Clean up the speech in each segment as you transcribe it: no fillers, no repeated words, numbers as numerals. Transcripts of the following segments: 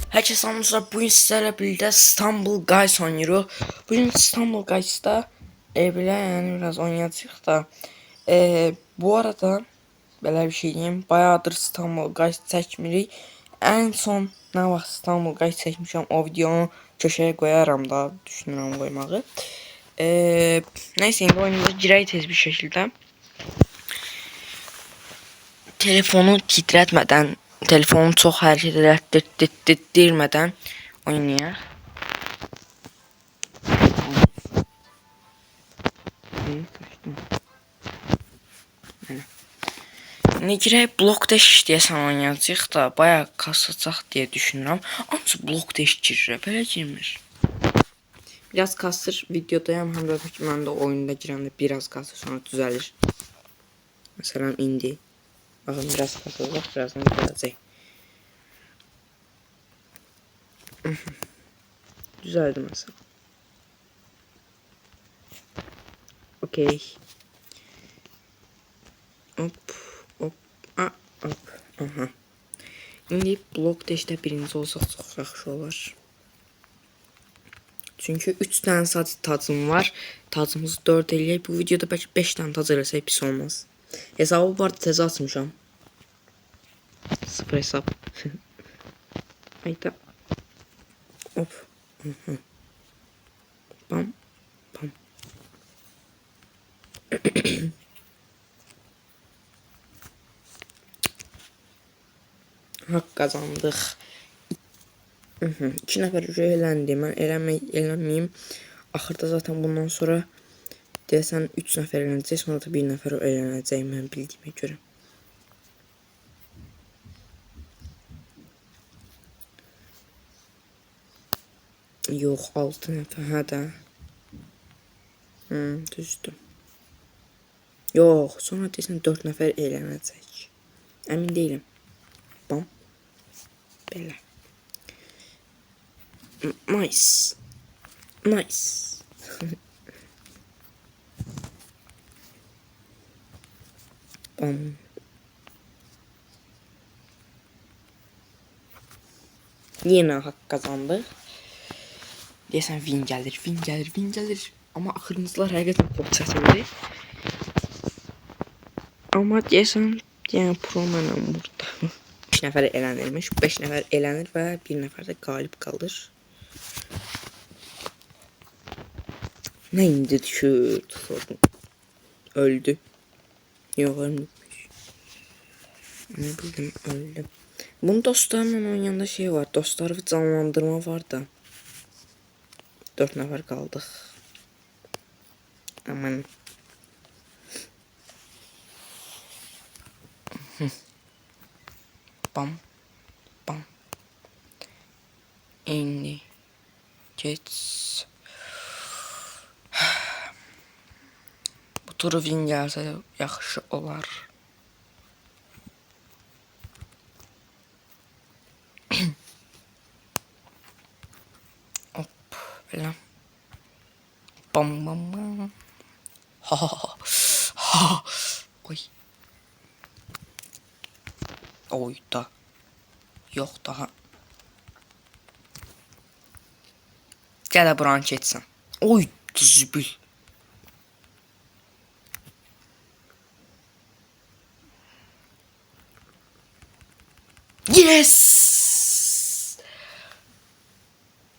Herkese selamlar. Bugün sizlerle birlikte İstanbul Guys oynuyoruz. Bugün İstanbul Guys'ta bile yani biraz oynayacağız da bu arada böyle bir şey diyeyim. Bayağıdır İstanbul Guys çekmirik. En son ne vaxt İstanbul Guys çekmişəm o videonu köşeye koyarım da düşünürəm koymağı. Neyse indi oyunumuza girək tez bir şekilde. Telefonu titretmeden, telefonu çok hareket ettirmeden oynayaq. Ne girək blok dash deyəsən oynayacağıq da bayağı kasacaq deyə düşünürəm. Ancaq blok dash girir, belə girmir. Biraz kasır videodayam, həm də ki mən də oyunda girəndə biraz kasır, sonra düzəlir. Məsələn indi. Baxın biraz kasacaq, birazdan düzələcək. Düzəldi məsələn. Okey. Hop, hop, hop. Aha. İndi blok dashdə birinci olsaq çox yaxşı olar. Çünkü 3 tane sadece tacım var. Tacımızı 4 eləyək. Bu videoda belki 5 tane tac eləsək pis olmaz. Hesabı bu arada təzə açmışam. Sıfır hesab. Hayda. Hop. Bam. Bam. Hak kazandık. 2 nəfər eləndi. Mən eləməyim. Axırda zaten bundan sonra deyəsən 3 nəfər elənəcək, sonra da 1 nəfər elənəcək mən bildiyimə görə. Yox, 6 nəfər, hə də. Düzdür. Yox, sonra deyəsən 4 nəfər elənəcək. Əmin deyiləm. Bam. Belə. Nice. Nice. Bam. Yine hak kazandık. Deyəsən win gəlir, win gəlir, win gəlir. Amma axırıncılar həqiqətən çox çətindir. Amma deyəsən, yəni pro mənəm burada. 3 nəfər elənilmiş, 5 nəfər elənir və 1 nəfər də qalib qalır. Ne indi düşür, tutuldu. Öldü. Yok ölmüş. Ne bildim öldü. Bunun dostlarımla oynayanda şey var. Dostları canlandırma var da. 4 nəfər qaldıq. Aman. Bam. Bam. İndi. Geç. Bu turu win gəlsə yaxşı olar. Hop. Belə. Bam bam bam. Ha ha ha. Ha. Oy. Oy da. Yox daha. Gələ buranı keçsən. Oy düzbül. Yes.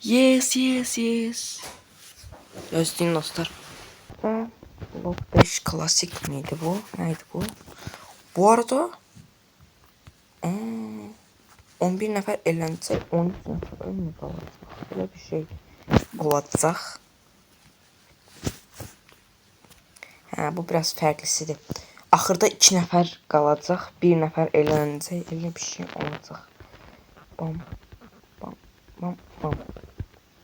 Yes yes yes. Gözləyin dostlar. Block 5 klasik miydi bu? Neydi bu? Bu arada 11 nəfər elənəcək, 13 nəfər ölmür qalacaq. Belə bir şey olacaq. Hə, bu biraz fərqlisidir. Axırda 2 nəfər qalacaq, 1 nəfər elənəcək, elə bir şey olacaq. Bam, bam, bam, bam,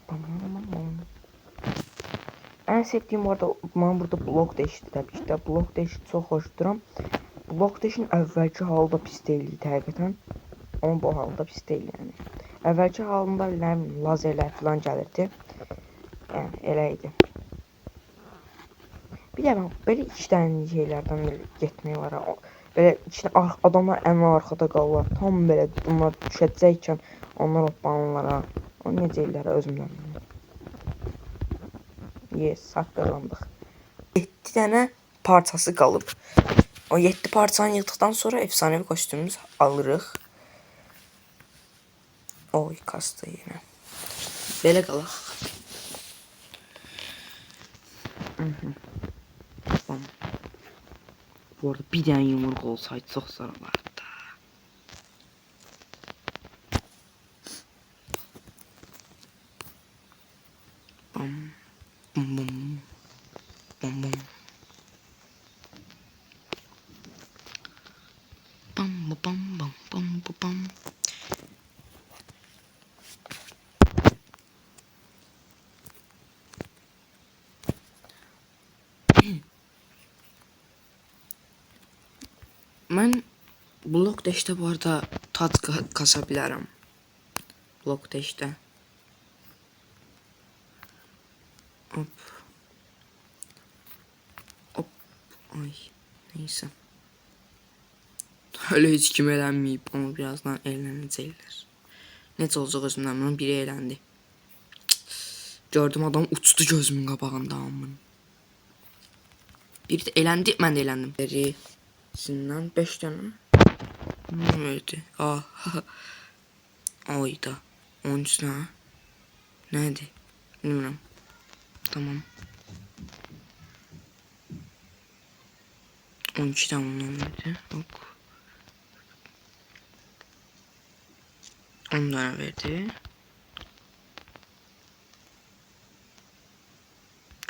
bam, bam, bam. Ən sevdiyim orada, mən burada blok dash'dir təbii ki də. Blok dash'i çox xoşduram. Blok dash'in əvvəlki halı da pis deyildi həqiqətən. Amma bu halda pis deyil yəni. Əvvəlki halında lazerlər falan gəlirdi. Yəni elə idi. Bir də mən belə 2 dənə şeylərdən getmək var. Belə içinə adamlar ən arxada qalırlar. Tam belə bunlar düşəcəykən onlar hoppanırlar. O necə ellər özümdən bilmirəm. Yes, haqq qazandıq. 7 dənə parçası qalıb. O 7 parçanı yığdıqdan sonra efsanevi kostyumumuzu alırıq. Oy, kastı yenə. Belə qalaq. Bu arada bir dənə yumruq olsaydı çox zaralardı. Bam, bam, bam, bam, bam. Bam, bam, bam, bam, bam. Mən blok dash'də bu arada tac kasa bilərəm. Blok dash'də. Hop. Hop. Ay. Neyse. Öyle hiç kim eğlenmeyip ama birazdan eğlenecekler. Necə olacaq özümdən bunun biri eğlendi. Gördüm adam uçtu gözümün qabağında amın. Biri de eğlendi, mən də eğlendim. Birindən 5 dənə. Ne verdi? Ah. Ayda. 13 ne? Nerede? Bilmiyorum. Tamam. 13 tane bundan verdi. Bak. 10 tane verdi.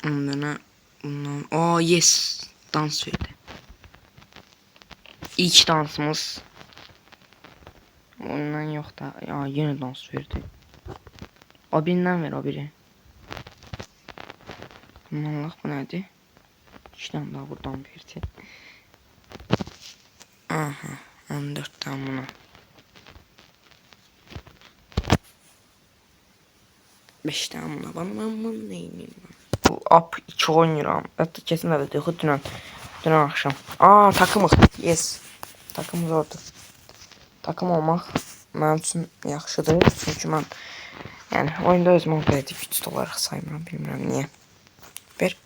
10 tane bundan. Aa yes. Dans verdi. İlk dansımız. Ondan yok da. Ya yine dans verdi. O birinden ver o biri. Allah bu nədir? 2 tane daha buradan verdi. Aha. 14 tane buna. 5 tane buna. Bana ben bunu neyim? Bu up 2 oynuyorum. Hatta kesin de dedi. Dünən akşam. Aa takımıq. Yes. Takımız orada. Takım olmaq mənim üçün yaxşıdır. Çünki mən yəni oyunda özümü belə güclü olaraq saymıram. Bilmirəm niyə. Ver.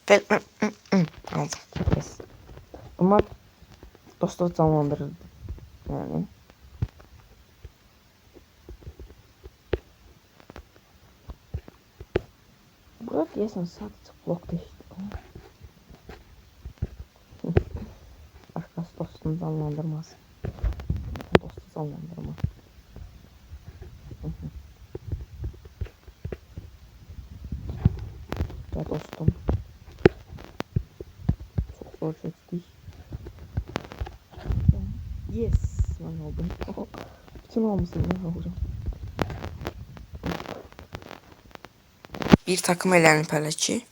Aldım. Yes. Bunlar dostluq canlandırır. Yani. Burada deyəsən sadəcə blok değişdi. Başqası dostunu canlandırmaz. Dostu canlandırmaz. Ya dostum. Çok zor çektik. Yes. Ben oldum. Bütün olmuşsun ben olacağım. Bir takım elenip hələ ki.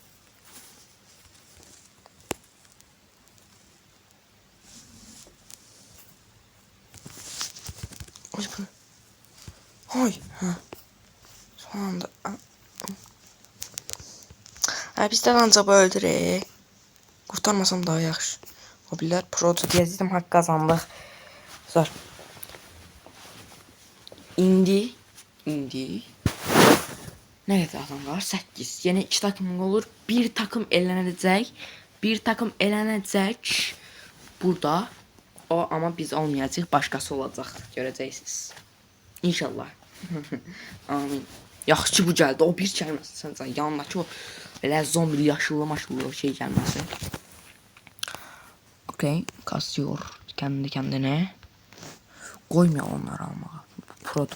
Ay. Ha. Son anda. Ha, bizden ancaq öldürək. Kurtarmasam daha yaxşı. O bilər produ deyəcəydim, haqq qazandıq. Zor. İndi. Ne kadar adam var? 8. Yine 2 takım olur. Bir takım elenecek. Burada. O ama biz olmayacak. Başkası olacak. Göreceksiniz. İnşallah. Amin. Yaxşı bu gəldi. O bir gəlməsin. Sən yanındakı o belə zombili yaşıllı maşıllı o şey gəlməsin. Okey. Kasıyor. Kendi kendine. Koymuyor onları almağa. Pro.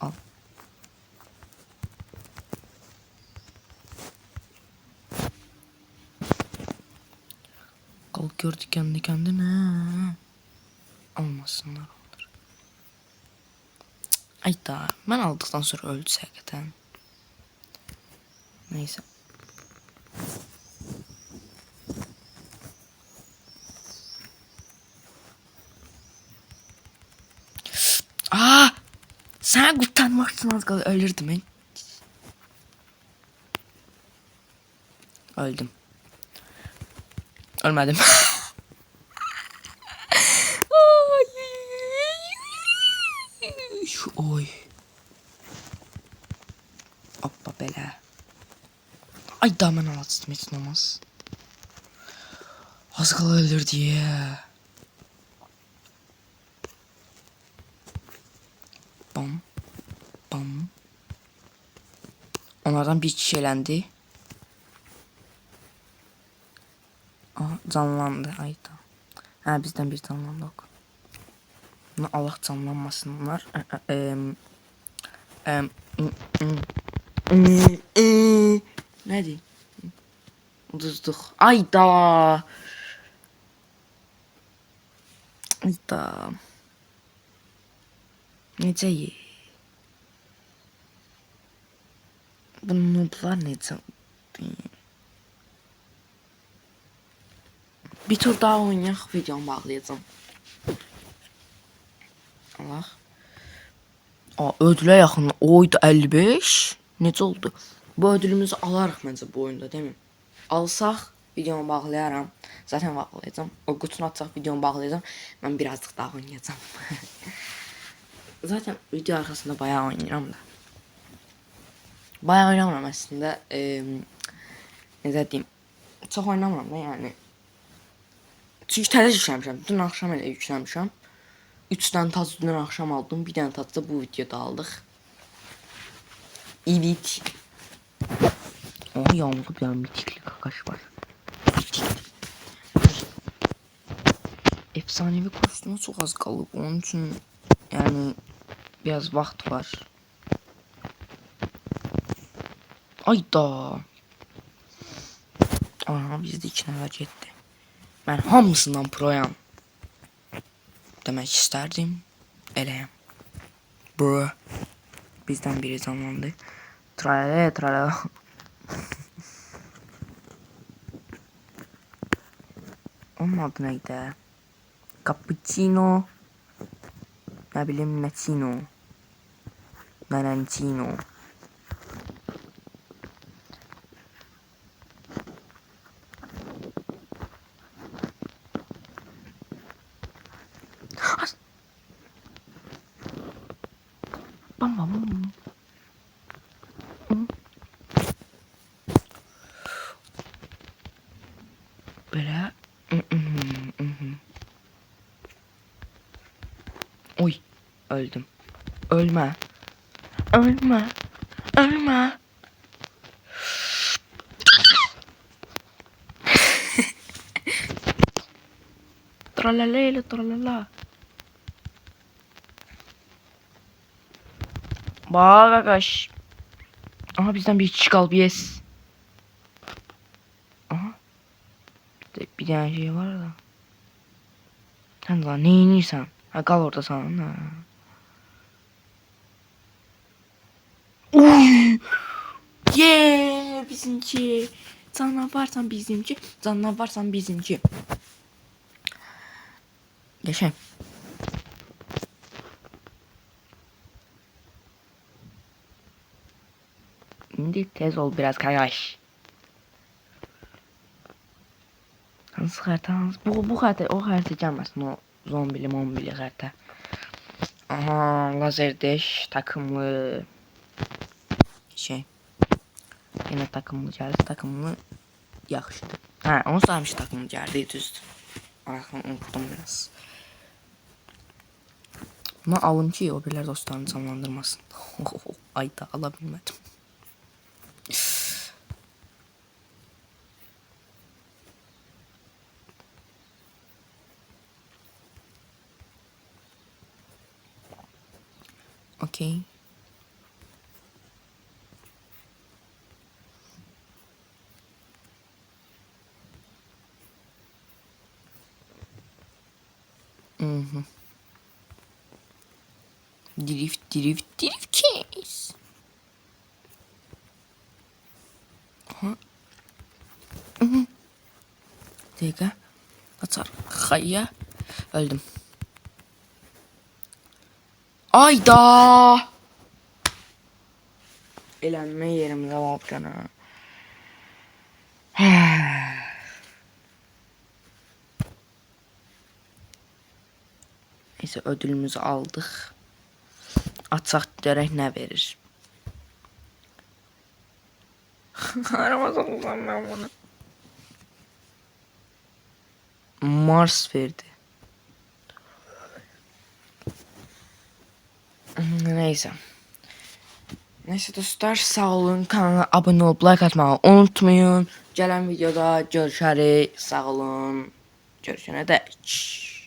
Al. Kalkıyor kendi kendine. Almasınlar onları. Ay da ben aldıktan sonra öldü hakikaten. Neyse. Aa! Sen kurtarmak için az kaldı. Ölürdüm ben. Öldüm. Ölmedim. Şu oy. Hoppa belə. Ay da mən alacağım heç olmaz. Az qala ölür diye. Bam. Bam. Onlardan bir kişi elendi. Aa, canlandı. Ayda. Ha bizden bir canlandı. Ok. Bunu Allah canlanmasınlar. Ne diyeyim? Uduzduk. Ayda. Ayda. Necə ye? Bu nublar necə? Bir tur daha oynayaq, videomu bağlayacağım. Allah. Aa, ödülə yaxın. Oydu 55. Necə oldu? Bu ödülümüzü alarıq məncə bu oyunda, değil mi? Alsaq videomu bağlayaram. Zaten bağlayacağım. O qutunu atacaq, videomu bağlayacağım. Mən birazcık daha oynayacağım. Zaten video arxasında bayağı oynayıram da. Bayağı oynamıram aslında. Necə deyim? Çox oynamıram da yani. Çünki təzə yükləmişəm. Dün axşam elə yükləmişəm. 3 tane taç dün akşam aldım. Bir tane taç da bu videoda aldık. Evet. Oh yağmurlu bir mitikli kakaş var. Efsanevi kostümü çok az kalıb. Onun için yani biraz vaxt var. Ayda. Aha bizde 2 nəfər getdi. Mən hamısından proyam. Demək istərdim. Eləyəm. Bro. Bizden biri canlandı. Tralala tralala. Onun adı neydi? Cappuccino. Ne bileyim Necino. Narancino. Bam bam bam. Böyle. Oy. Öldüm. Ölme. Ölme. Ölme. Tralalele tralala. Bak arkadaş. Aha bizden bir kişi kaldı yes. Aha. Bir tane şey var da. Sen lan ne iniyorsan? Ha kal orada sana. Ha. Uy. Yeah bizimki. Canavarsan bizimki. Canavarsan bizimki. Yaşayın. Şimdi tez ol biraz kardeş. Hansı harita hansı? Bu harita o harita gelmesin o zombili mombili harita. Aha lazer deş takımlı şey. Yine takımlı geldi takımlı yakıştı. Ha onu sarmış takımlı geldi düzdür. Arasını unuttum biraz. Bunu alın ki o birler dostlarını canlandırmasın. Ayda alabilmedim. Okey. Drift case. Aha. Dakika. Atar. Hayya. Öldüm. Ayda. Elenme yerimde Volkan'a. Neyse ödülümüzü aldık. Açaq görək nə verir. Aramazam mən bunu. Mars verdi. Neyse. Neyse dostlar, sağ olun. Kanala abone olup like atmayı unutmayın. Gələn videoda görüşərik. Sağ olun. Görüşənə dək.